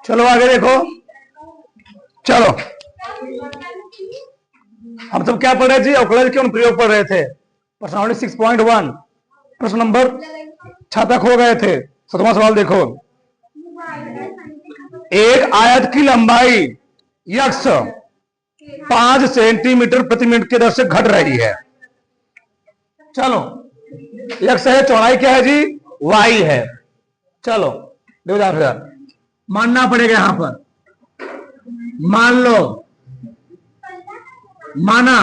चलो आगे देखो। चलो हम सब क्या पढ़ रहे थे? अवकलन के अनुप्रयोग पढ़ रहे थे। प्रश्नावली 6.1 प्रश्न नंबर 6 तक हो गए थे। 7वां सवाल देखो। एक आयत की लंबाई यक्स 5 सेंटीमीटर प्रति मिनट की दर से घट रही है। चलो यक्स है, चौड़ाई क्या है जी? वाई है। चलो देखो ध्यान, मानना पड़ेगा यहां पर। मान लो, माना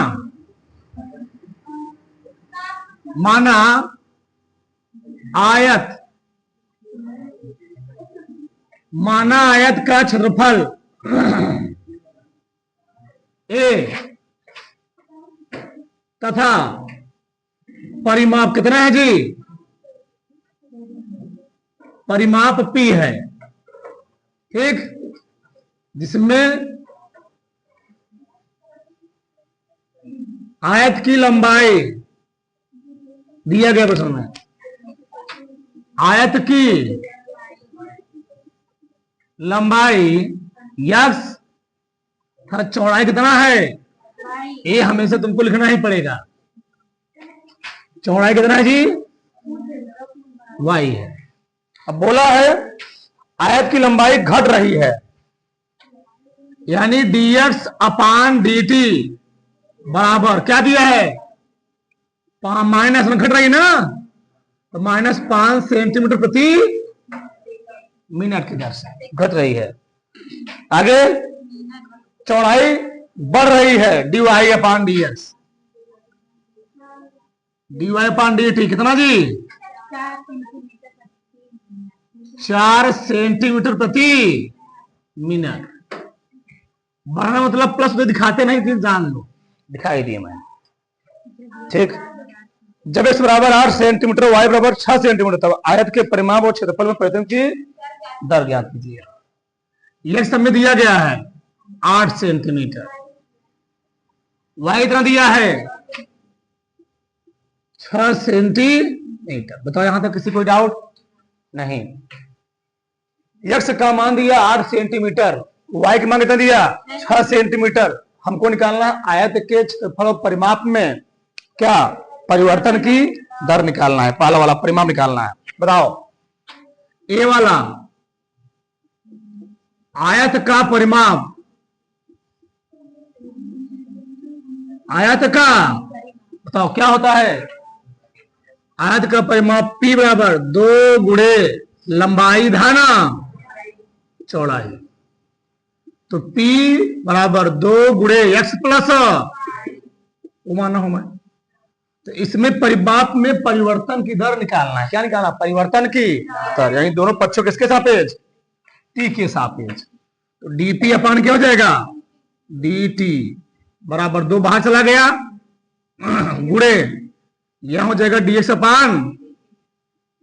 आयत का क्षेत्रफल ए तथा परिमाप कितना है जी? परिमाप P है, ठीक, जिसमें आयत की लंबाई दिया गया प्रश्न में। आयत की लंबाई यक्स था, चौड़ाई कितना है? ये हमेशा तुमको लिखना ही पड़ेगा। चौड़ाई कितना है जी? वाई है। अब बोला है आयत की लंबाई घट रही है, यानी dx अपान dt बराबर क्या दिया है? माइनस में घट रही है ना, तो -5 सेंटीमीटर प्रति मिनट की दर से घट रही है। आगे चौड़ाई बढ़ रही है, dy अपान dx। dy अपान dt कितना जी? 4 सेंटीमीटर प्रति मिनट। बढ़ना मतलब प्लस में दिखाते नहीं थी, जान लो, दिखाई दिए मैंने, ठीक। जब x बराबर 8 सेंटीमीटर, y बराबर 6 सेंटीमीटर, तब आयत के परिमाप और क्षेत्रफल में परिवर्तन की दर ज्ञात कीजिए। x सब में दिया गया है 8 सेंटीमीटर, y इतना दिया है 6 सेंटीमीटर। बताओ यहां तक किसी कोई डाउट? नहीं। x का मान दिया 8 सेंटीमीटर, y का मान कितना दिया? 6 सेंटीमीटर। हमको निकालना आयत के क्षेत्रफल और परिमाप में क्या? परिवर्तन की दर निकालना है, पहला वाला परिमाप निकालना है। बताओ, ए वाला आयत का परिमाप, आयत का बताओ क्या होता है? आयत का परिमाप P बराबर 2 गुणे लंबाई धाना चौड़ाई। तो P बराबर 2 गुणे x प्लस वो माना हो मैं। तो इसमें परिमाप में परिवर्तन की दर निकालना है। क्या निकालना? परिवर्तन की दर, यानी दोनों पक्षों किसके सापेक्ष? T के सापेक्ष। तो dP अपान क्या हो जाएगा? dt बराबर 2 बाहर चला गया, गुणे यहां हो जाएगा dx अपान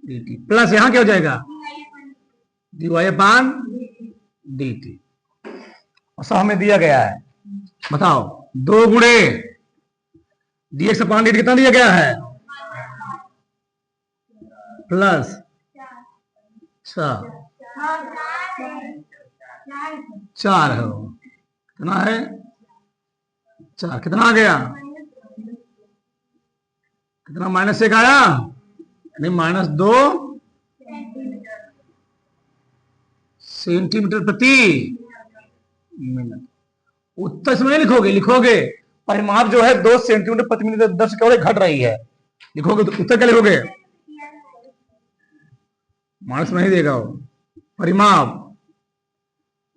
dt, प्लस यहां क्या हो जाएगा? dy अपान dt। सब हमें दिया गया है। बताओ 2 गुणे dx अपान dt कितना दिया गया है? प्लस 4 है, कितना है? 4। कितना आ गया? कितना? -1 आया, नहीं -2 सेंटीमीटर प्रति मिनट। उत्तर इसमें नहीं लिखोगे, लिखोगे परिमाप जो है 2 सेंटीमीटर प्रति मिनट दर से क्या घट रही है, लिखोगे तो उत्तर क्या लिखोगे? माइनस नहीं देगा वो। परिमाप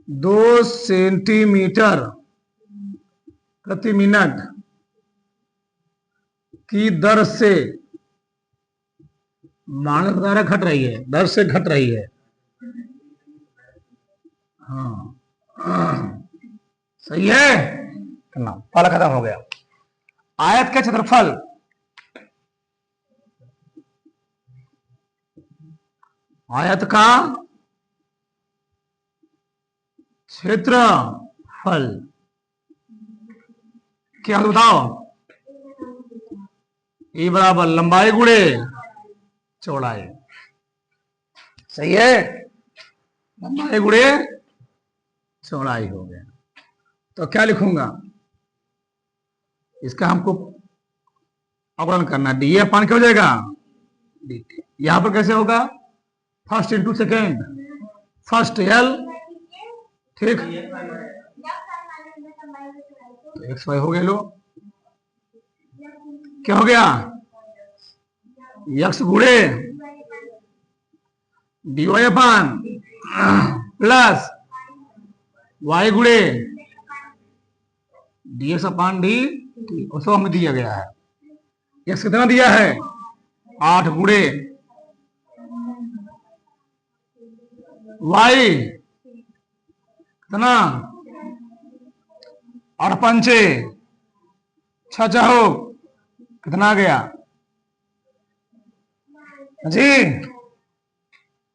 2 सेंटीमीटर प्रति मिनट की दर से मानक द्वारा घट रही है, दर से घट रही है। हाँ सही है ना, पहला खत्म हो गया। आयत का क्षेत्रफल, आयत का क्षेत्रफल क्या बताओ? ए बराबर लंबाई गुणे चौड़ाई। सही है, लंबाई गुणे चौड़ाई हो गया। तो क्या लिखूंगा, इसका हमको अवकलन करना, डी अपान क्या हो जाएगा dt। यहां पर कैसे होगा, first into second, first L, ठीक, तो एक्स वाई हो गया। लो क्या हो गया, यक्स गुणे डी वाई अपान प्लस वाई गुणे डी एक्स अपान डी टी, उसको हमें दिया गया है। एक्स कितना दिया है, 8 गुणे वाई कितना, 8 पंचे 6 चाहो कितना आ गया जी,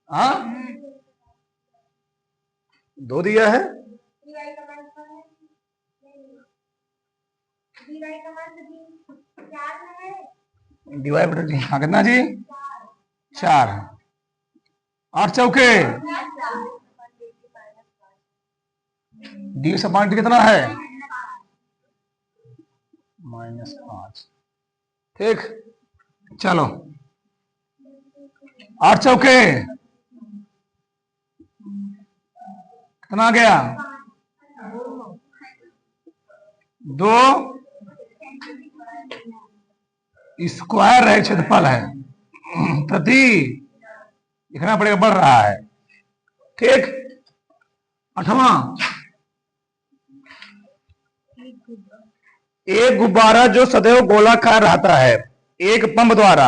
हाँ 2 दिया है, डिवाइड बटा डी, हाँ कितना जी 4, 8 चौके डी एक्स अपान टी कितना है -5, ठीक। चलो 8 चौके कितना आ गया 2, स्क्वायर है, क्षेत्रफल है, प्रति लिखना पड़ेगा, बढ़ रहा है, ठीक। 8वां, एक गुब्बारा जो सदैव गोलाकार रहता है, एक पंप द्वारा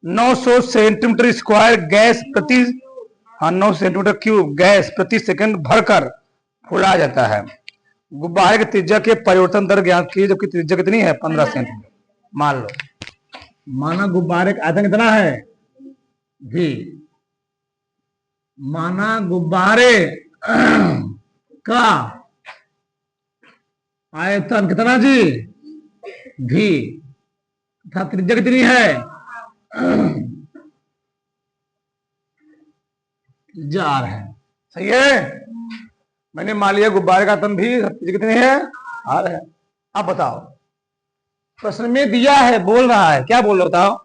900 सेंटीमीटर स्क्वायर गैस प्रति 900 सेंटीमीटर क्यूब गैस प्रति सेकंड भरकर फुलाया जाता है। गुब्बारे की त्रिज्या के परिवर्तन दर ज्ञात की, जबकि त्रिज्या कितनी है 15 सेंटीमीटर। मान लो, माना गुब्बारे का आयतन कितना है v, माना गुब्बारे का आयतन कितना जी v, तथा त्रिज्या कितनी है, त्रिज्या r है, सही है। मैंने मान लिया गुब्बारे का आयतन भी, त्रिज्या कितनी है r है। अब बताओ, प्रश्न में दिया है, बोल रहा है, क्या बोल रहा बताओ,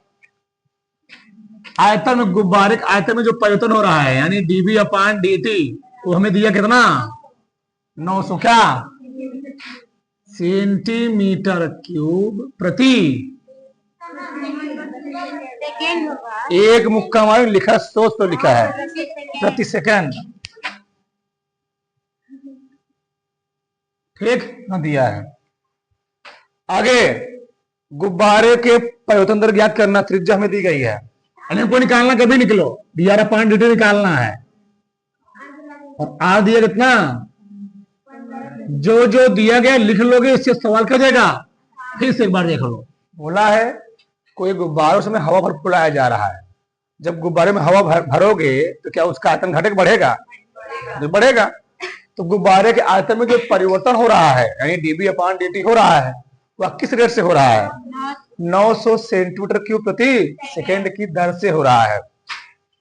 आयतन में, गुब्बारे के आयतन में जो परिवर्तन हो रहा है, यानी डीबी अपान dt, वो हमें दिया कितना 900 क्या सेंटीमीटर क्यूब प्रति, एक मुक्का हमारे लिखा 100 तो लिखा है प्रति सेकंड, ठीक ना दिया है। आगे गुब्बारे के परिवर्तन दर ज्ञात करना, त्रिज्या हमें दी गई है, को निकालना, कभी निकलो डी अपान dt निकालना है, और आर दिया कितना, जो जो दिया गया लिख लोगे, इससे सवाल कर देगा। फिर से एक बार देख लो, बोला है कोई गुब्बारों से हवा भर फुलाया जा रहा है, जब गुब्बारे में हवा भरोगे तो क्या उसका आयतन घटे बढ़ेगा, जो बढ़ेगा। तो गुब्बारे के आयतन में जो परिवर्तन हो रहा है, यानी डीबी अपान dt हो रहा है, वह किस रेट से हो रहा है, 900 सेंटीमीटर क्यूब प्रति सेकेंड की दर से हो रहा है,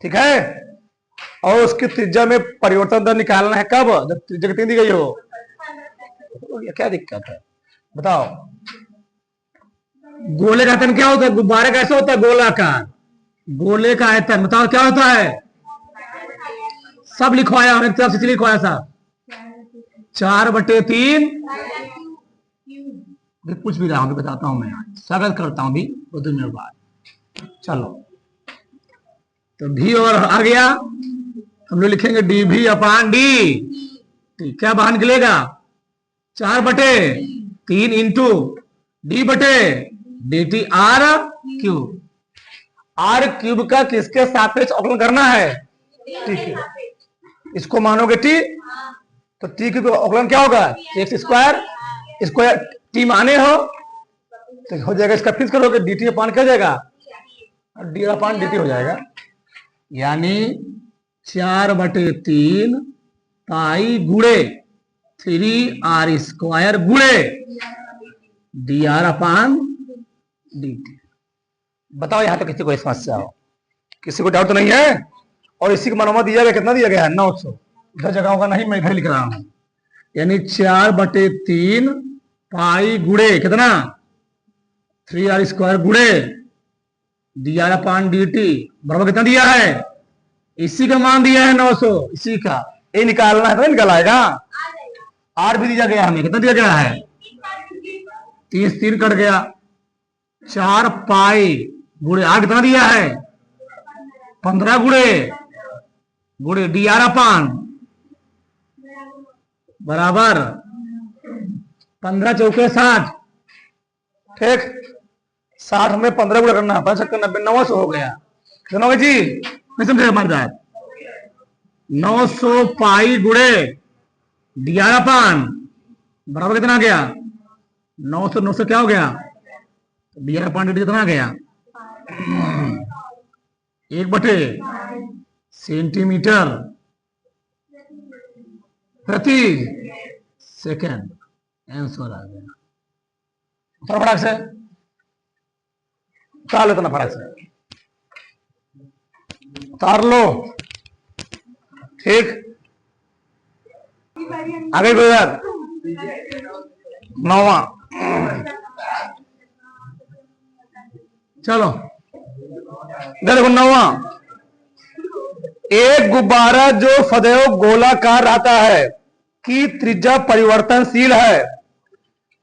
ठीक है। और उसकी त्रिज्या में परिवर्तन दर निकालना है, कब, जब त्रिज्या कितनी दी गई हो, क्या दिक्कत है बताओ। गोले का आयतन क्या होता है, गुब्बारे का ऐसा होता है गोलाकार, गोले का आयतन बताओ क्या होता है, सब लिखवाया हमने तरफ से, लिखवाया साहब 4/3, पूछ भी रहा हूं, बताता हूं मैं, स्वागत करता हूं भी 2 मिनट बाद। चलो तो भी और आ गया, हम लोग लिखेंगे डी भी अपान डी, ठीक, क्या बाहर निकलेगा 4/3 इंटू डी बटे dt r cube, r cube का किसके सापेक्ष अवकलन करना है, ठीक है, इसको मानोगे टी, तो टी का अवकलन क्या होगा एक्स स्क्वायर, इसको टी माने हो तो हो जाएगा, इसका फिक्स करोगे dt अपान क्या जाएगा, डी अपान dt हो जाएगा, यानी 4/3 पाई गुणे 3r स्क्वायर गुणे dr अपान dt। बताओ यहां तो किसी को समस्या हो, किसी को डाउट तो नहीं है। और इसी का मनोमा दिया गया, कितना दिया गया है 900, इधर जगहों का नहीं, मैं इधर लिख रहा हूं, यानी 4/3 पाई गुड़े कितना 3r² गुड़े dr/dt बराबर कितना दिया है, इसी का मान दिया है 900, इसी का ये निकालना है तो निकल आएगा। आर भी दिया गया हमें, कितना दिया गया है 30 3 कट गया 4 पाई गुड़े आर कितना दिया है 15 गुड़े dr/, बराबर 15 चौके 60, ठीक 60 में 15 गुणा करना 90 900 हो गया, कितना होगा जी नहीं समझे हमारे साथ 900 पाई गुड़े dr/, बराबर कितना आ गया 900 क्या हो गया dr/dt कितना आ गया 1/सेंटीमीटर प्रति सेकंड आंसर आ गया। थोड़ा फटाक से उतार लो, इतना फटाक से उतार लो, ठीक आगे कोई यार 9वां चलो देखो 9वां, एक गुब्बारा जो सदैव गोलाकार रहता है की त्रिज्या परिवर्तनशील है,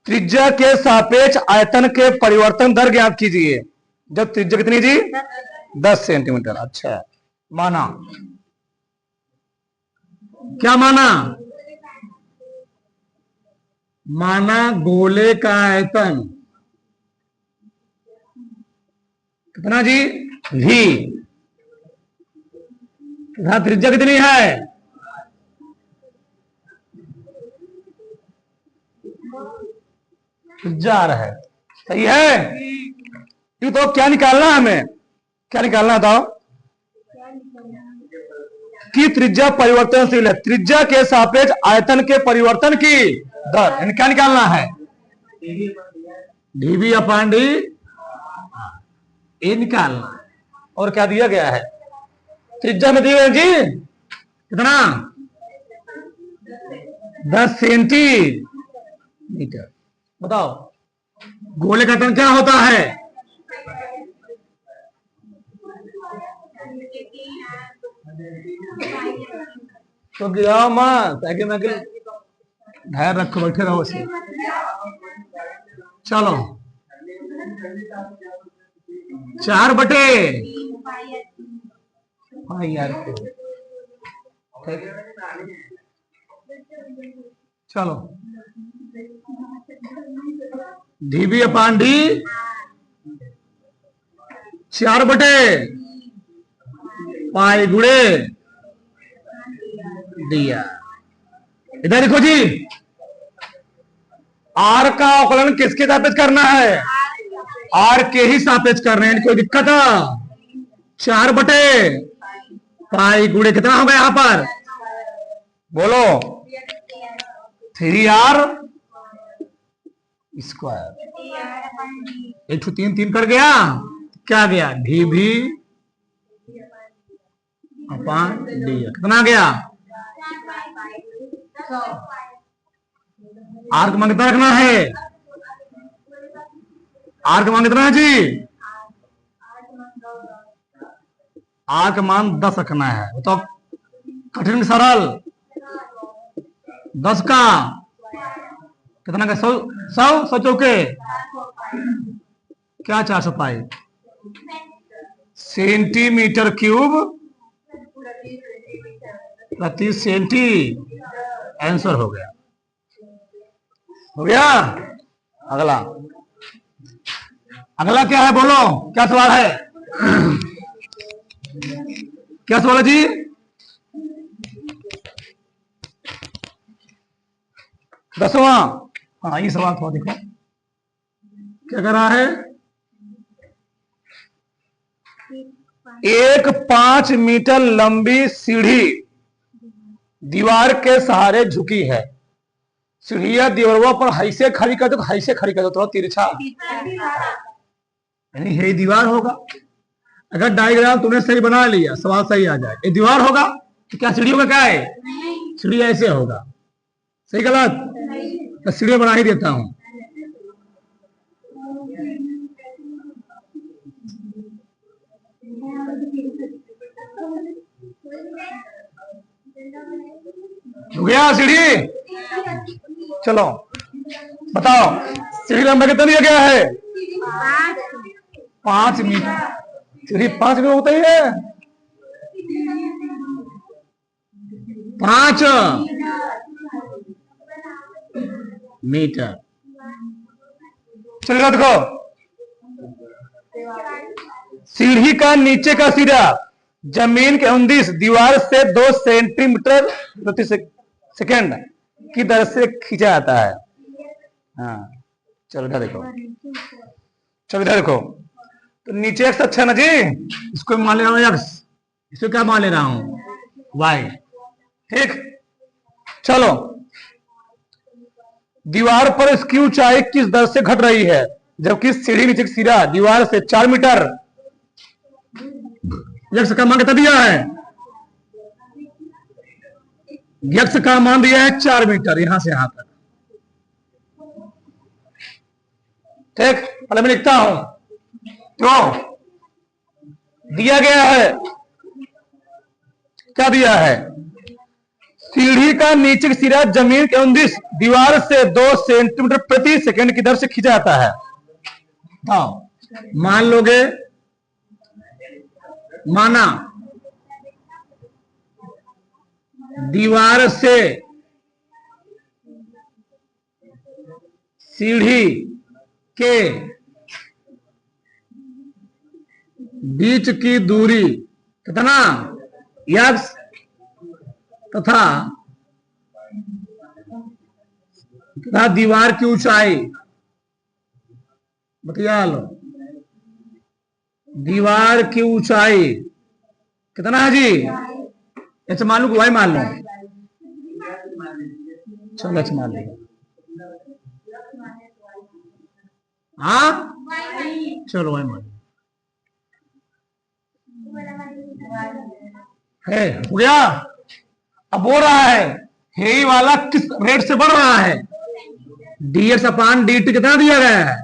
त्रिज्या के सापेक्ष आयतन के परिवर्तन दर ज्ञात कीजिए। जब त्रिज्या कितनी जी 10 सेंटीमीटर। अच्छा माना, क्या माना, माना गोले का आयतन कितना जी v, त्रिज्या कितनी है त्रिज्या आ रहा है, सही है। ये तो क्या निकालना है हमें, क्या निकालना था कि त्रिज्या परिवर्तनशील है, त्रिज्या के सापेक्ष आयतन के परिवर्तन की दर, यानी क्या निकालना है dv/d, ये निकालना है। और क्या दिया गया है त्रिज्या में दिया जी कितना 10 सेंटीमीटर। बताओ गोले का आयतन क्या होता है, तो गया मत आगे में धैर्य रखो, बैठे रहो उसे। चलो 4/πr², चलो dv/d 4/π गुणे दिया। इधर देखो जी, आर का अवकलन किसके सापेक्ष करना है, आर के ही सापेक्ष कर रहे हैं, कोई दिक्कत है 4/π गुणे कितना होगा यहां पर बोलो 3r², 1 3 3 कर गया, क्या गया dv/d कितना गया, आर का मान कितना रखना है, आर का मान कितना है जी, आर का मान 10 रखना है। तो कठिन सरल 10 का कितना का 100 चौके क्या 400π सेंटीमीटर क्यूब प्रति सेंटी, आंसर हो गया, हो गया। अगला अगला क्या है बोलो, क्या सवाल है क्या सवाल है जी, दसवां। हाँ ये सवाल थोड़ा देखो क्या कर रहा है, एक 5 मीटर लंबी सीढ़ी दीवार के सहारे झुकी है, सीढ़िया दीवारों पर हैसे खड़ी कर दो, हैसे खड़ी कर दो, थोड़ा तिरछा, यानी ये दीवार होगा। अगर डायग्राम तुमने सही बना लिया सवाल सही आ जाए, ये दीवार होगा तो क्या सीढ़ी होगा, क्या है सीढ़ी ऐसे होगा, सही गलत? मैं सीढ़ी बना ही देता हूं। हो गया सीढ़ी? चलो बताओ, सीढ़ी लंबाई कितना दिया गया है? 5 मीटर। सीढ़ी 5 मीटर होता ही है। 5 मीटर। चलिए देखो, सीढ़ी का नीचे का सिरा जमीन के 29 दीवार से 2 सेंटीमीटर प्रति सेकेंड की दर से खींचा जाता है। हाँ चलो इधर देखो, चलो इधर देखो, तो नीचे एक्स अच्छा ना जी, इसको मान ले रहा हूं एक्स, इसको क्या मान ले रहा हूं? वाई। ठीक, चलो दीवार पर इसकी ऊंचाई किस दर से घट रही है जबकि सीढ़ी नीचे सिरा दीवार से 4 मीटर? यक्स का मान कितना दिया है? यक्स का मान दिया है 4 मीटर, यहां से यहां तक। ठीक, पहले मैं लिखता हूं, तो दिया गया है, क्या दिया है? सीढ़ी का नीचे का सिरा जमीन के 29 दीवार से 2 सेंटीमीटर प्रति सेकंड की दर से खींचा जाता है। हाँ, मान लोगे, माना दीवार से सीढ़ी के बीच की दूरी कितना? यक्स तथा दीवार की ऊंचाई, बतिया लो, दीवार की ऊंचाई कितना है जी? ऐसे मान लो कि वाई मान लो, चलो ऐसे मान लो। हाँ चलो वाई मान लो, है हो गया। अब हो रहा है, हे वाला किस रेट से बढ़ रहा है? dx अपान dt कितना दिया गया है?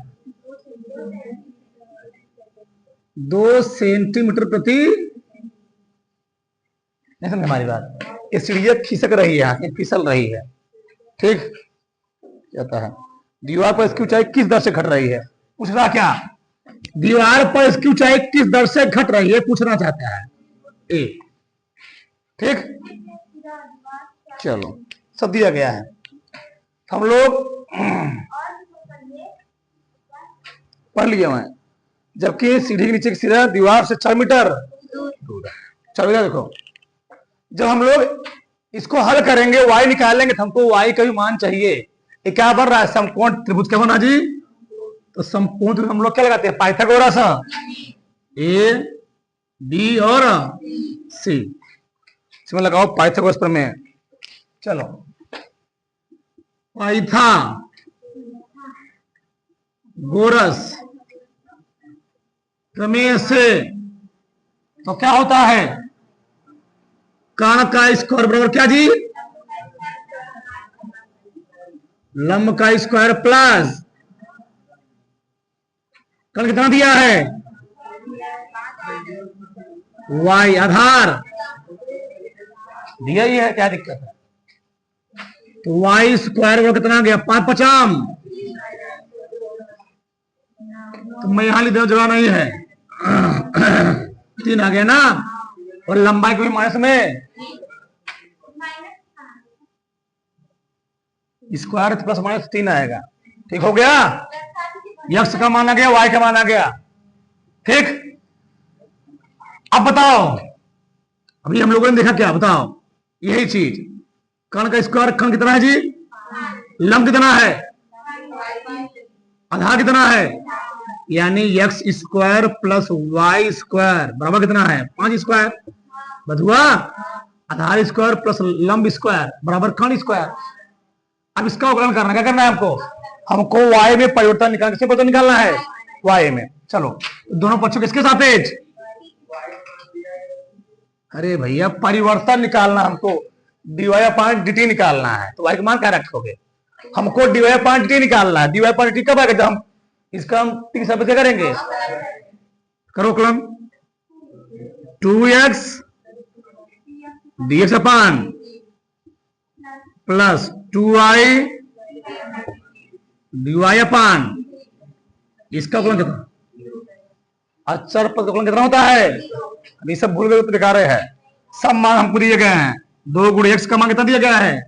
2 सेंटीमीटर प्रति, नहीं समझ हमारी बात? ये सीढ़ियां खिसक रही है, ये फिसल रही है। ठीक, कहता है दीवार पर इसकी ऊंचाई किस दर से घट रही है? पूछ रहा क्या? दीवार पर इसकी ऊंचाई किस दर से घट रही है पूछना चाहता है ए। ठीक, चलो सब दिया गया है, हम लोग पढ़ लिए हुए हैं। जबकि सीढ़ी के नीचे की सिरा दीवार से 4 मीटर दूर है। चलो देखो, जब हम लोग इसको हल करेंगे, y निकालेंगे, तो हमको y का भी मान चाहिए। ये क्या बन रहा है? समकोण त्रिभुज क्या बना जी? तो समकोण त्रिभुज हम लोग क्या लगाते हैं? पाइथागोरस, ए बी और सी, इसमें लगाओ पाइथागोरस प्रमेय। चलो पाइथागोरस प्रमेय से तो क्या होता है? कर्ण का स्क्वायर बराबर क्या जी? लंब का स्क्वायर प्लस कर्ण कितना दिया है? y आधार दिया ही है, क्या दिक्कत है? तो y स्क्वायर बराबर कितना गया? 5 तो मैं यहां लिख जगह नहीं है 3 आ गया ना, और लंबाई को भी माइनस में स्क्वायर प्लस माइनस 3 आएगा। ठीक हो गया, यक्स का माना गया, वाई का माना गया। ठीक, अब बताओ, अभी हम लोगों ने देखा क्या? बताओ, यही चीज, कर्ण का स्क्वायर, कर्ण कितना है जी? लंब कितना है? आधार कितना है? यानी x square plus y square बराबर कितना है? 5 स्क्वायर। बधुआ, आधार स्क्वायर प्लस लंब स्क्वायर बराबर कर्ण स्क्वायर। अब इसका अवकलन करना, क्या करना है हमको? हमको y में परिवर्तन निकालना, किससे परिवर्तन निकालना है? y में। चलो दोनों पक्षों किसके सापेक्ष? अरे भैया परिवर्तन निकालना हमको, dy अपॉन dt निकालना है, तो y का मान क्या रखोगे? हमको dy अपॉन dt निकालना है। dy अपॉन dt कब आएगा? जब हम इसका हम t सब क्या करेंगे? करो कलम 2x dx upon plus 2y dy upon इसका कलम कितना? अचर पद का कलम कितना होता है? अभी सब भूल गए तो दिखा रहे हैं। सब मान हमको दिए गए हैं। 2 गुणे x का मान कितना दिया गया है?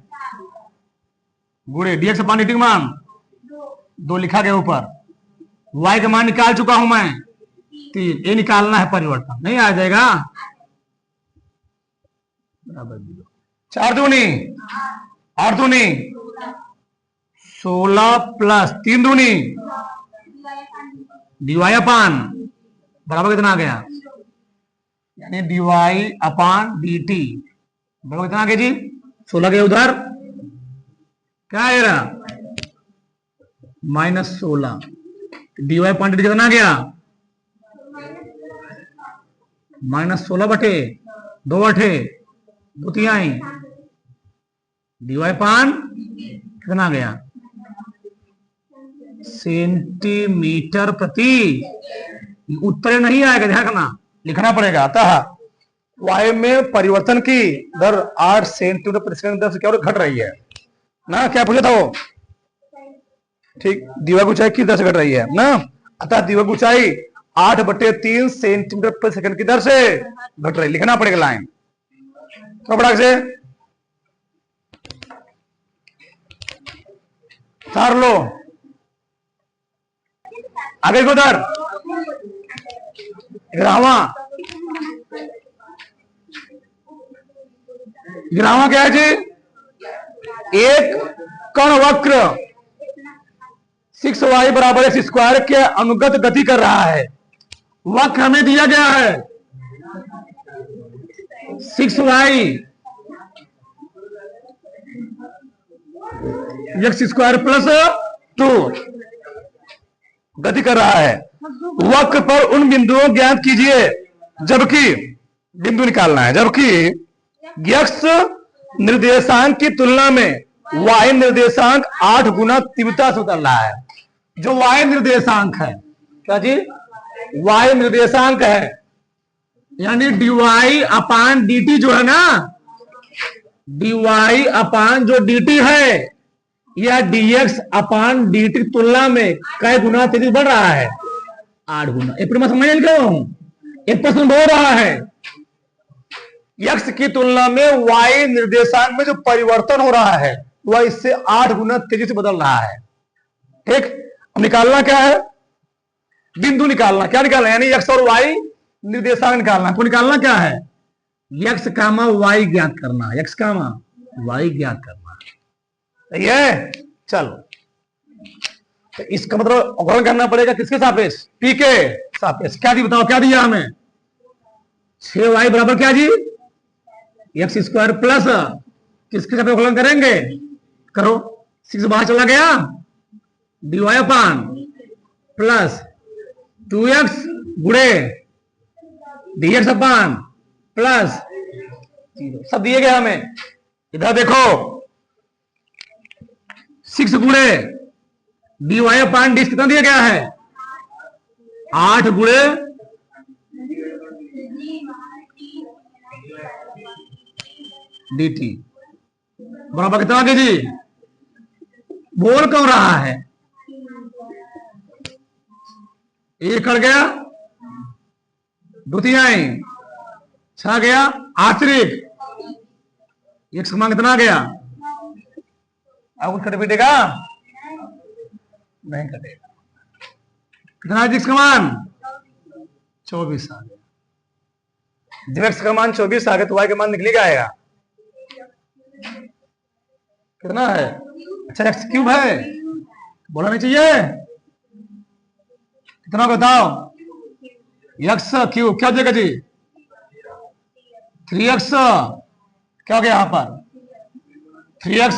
गुणे dx अपॉन dt का मान 2 लिखा गया ऊपर। y का मान निकाल चुका हूं मैं 3। ये निकालना है परिवर्तन, नहीं आ जाएगा? 4 दूनी 8 दूनी 16 प्लस 3 दूनी dy अपॉन बराबर कितना आ गया? यानी dy अपॉन dt बराबर कितना आ गया जी? 16 के उधर क्या आएगा? -16 dy अपॉन dt कितना आ गया? -16 बटे 2 बटे 2 तिहाई dy अपॉन कितना आ गया? सेंटीमीटर प्रति। उत्तर नहीं आएगा, ध्यान रखना, लिखना पड़ेगा। अतः वायु में परिवर्तन की दर 8 सेंटीमीटर प्रति सेकंड दर से क्या घट रही है ना? क्या पूछा था वो? ठीक, दीवार की ऊंचाई किस दर से घट रही है ना? अतः दीवार की ऊंचाई 8/3 सेंटीमीटर प्रति सेकंड की दर से घट रही। लिखना पड़ेगा लाइन तो बड़ा से तार लो आगे को दर 11वां क्या है जी? एक कण वक्र 6y बराबर x स्क्वायर के अनुगत गति कर रहा है। वक्र हमें दिया गया है 6y x स्क्वायर प्लस 2 गति कर रहा है। वक्र पर उन बिंदुओं ज्ञात कीजिए जबकि बिंदु निकालना है जबकि x निर्देशांक की तुलना में y निर्देशांक 8 गुना तीव्रता से बदल रहा है। जो y निर्देशांक है, क्या जी? y निर्देशांक है, यानी dy अपान dt जो है ना, dy अपान जो dt है या dx अपान dt की तुलना में कई गुना तेजी बढ़ रहा है? 8 गुना। एक मैं समझ गया हूं, एक प्रश्न बोल रहा है x की तुलना में y निर्देशांक में जो परिवर्तन हो रहा है वह इससे 8 गुना तेजी से बदल रहा है। ठीक, अब निकालना क्या है? बिंदु निकालना। क्या निकालना? यानी x और y निर्देशांक निकालना। तो निकालना क्या है? x कामा y ज्ञात करना, x कामा y ज्ञात करना। सही है? चलो, तो इसका मतलब अवकलन करना पड़ेगा किसके सापेक्ष? p के सापेक्ष। क्या दी बताओ, क्या दिया हमें? 6y बराबर क्या जी? x स्क्वायर प्लस किसके सापेक्ष अवकलन करेंगे? करो, 6 बाहर चला गया, dy अपान प्लस 2x गुणे dx अपान प्लस 0 सब दिए गए हमें। इधर देखो 6 गुणे dy अपान डी कितना दिया गया है? 8 गुणे dt बराबर कितना आगे जी? बोल कौन रहा है? एक कट गया, द्वितीयाई छा गया, आश्रित एक समान कितना आ गया? अब कुछ कट पीटेगा? नहीं कटेगा। कितना x का मान? 24 आ गया। जब x का मान 24 आ गया तो y का मान निकल आएगा। कितना है? अच्छा x क्यूब है, बोला नहीं चाहिए। कितना बताओ? x क्यूब क्या देगा जी? 3x क्या हो गया यहां पर? 3x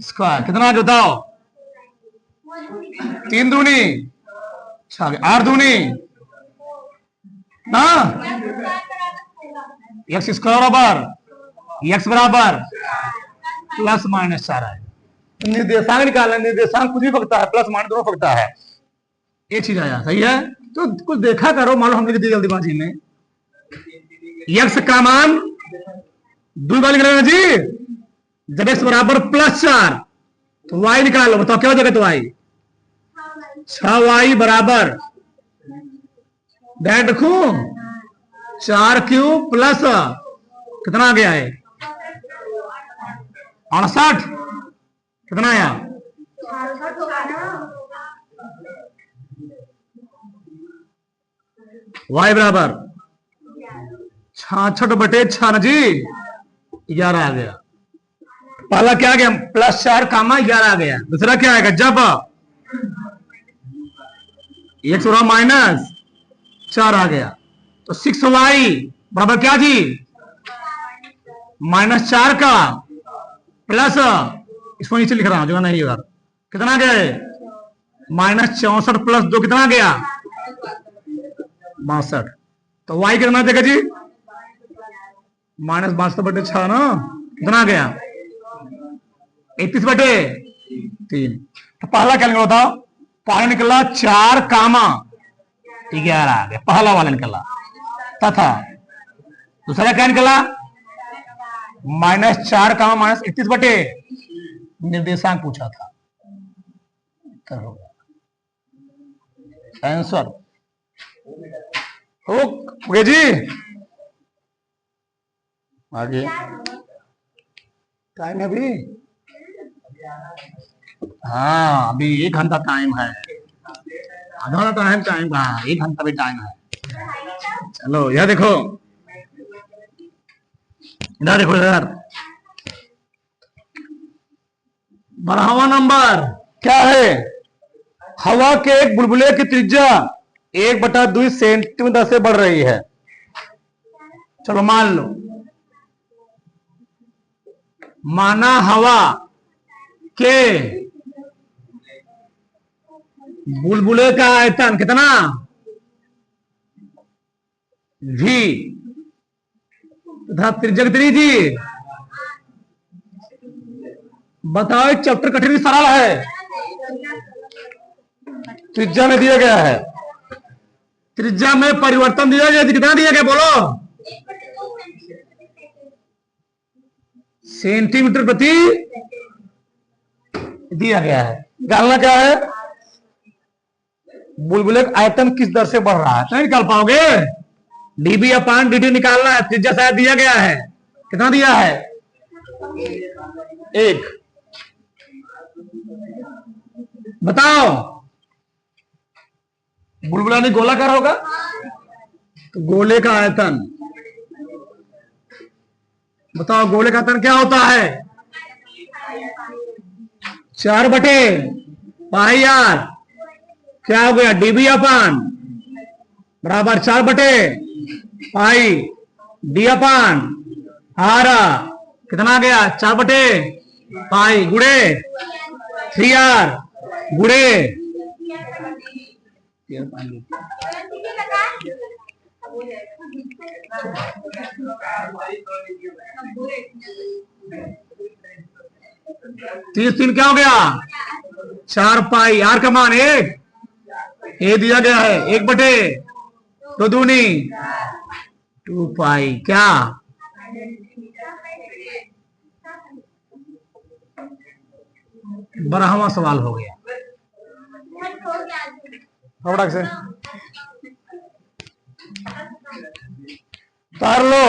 square. कितना बताओ? 3 दूनी 8 दूनी ना x स्क्वायर बराबर x बराबर प्लस माइनस 4 आएगा। निर्देशांक निकालना, निर्देशांक कुछ भी फकता है, प्लस माइनस दोनों फकता है। ये चीज आया, सही है। तो कुछ देखा करो, मान लो हम लिख दिए जल्दीबाजी में x का मान 2 बार लिख रहे हैं जी। जब x बराबर +4 तो y निकालो, बताओ क्या हो जाएगा। तो y 6y बराबर दैट रखू 4 प्लस कितना आ गया है 68, कितना आया y बराबर 66/6 जी 11 आ गया। पहला क्या आ गया +4 कामा 11 आ गया। दूसरा क्या आएगा जब x -4 आ गया तो 6y बराबर क्या जी -4 का प्लस, इसको नीचे लिख रहा हूं जो नहीं यार, कितना गया -64 + 2 कितना गया 62। तो y कितना देगा जी -62/6 ना, कितना गया 31/3। तो पहला क्या निकला बताओ, पहला निकला 4 कामा 11 आ गया, पहला वाला निकला। तथा दूसरा क्या निकला -4 कामा -31/, निर्देशांक पूछा था। उत्तर हो गया आंसर। ओके जी, आगे टाइम है अभी। हाँ अभी 1 घंटा टाइम है, आधा टाइम कहाँ, 1 घंटा भी टाइम है। चलो यह देखो, इधर देखो इधर, 12वां नंबर क्या है। हवा के एक बुलबुले की त्रिज्या 1/2 सेंटीमीटर से बढ़ रही है। चलो मान लो, माना हवा के बुलबुले का आयतन कितना v तथा त्रिज्या कितनी जी। बताओ चैप्टर कठिन सरल है, त्रिज्या में दिया गया है, त्रिज्या में परिवर्तन दिया गया, कितना दिया गया बोलो सेंटीमीटर प्रति दिया गया है। जानना क्या है बुलबुले का आयतन किस दर से बढ़ रहा है, नहीं निकाल पाओगे। dB/dt निकालना है, त्रिज्या शायद दिया गया है, कितना दिया है 1। बताओ बुलबुला नहीं गोलाकार होगा, तो गोले का आयतन बताओ, गोले का आयतन क्या होता है 4/πr, क्या हो गया dB/, बराबर 4/πd/r, कितना गया 4/π गुणे 3r गुणे 3 क्या हो गया 4π, r का मान 1, ये दिया गया है 1/2 दूनी 2π, क्या 12वां सवाल हो गया। से उतार लो।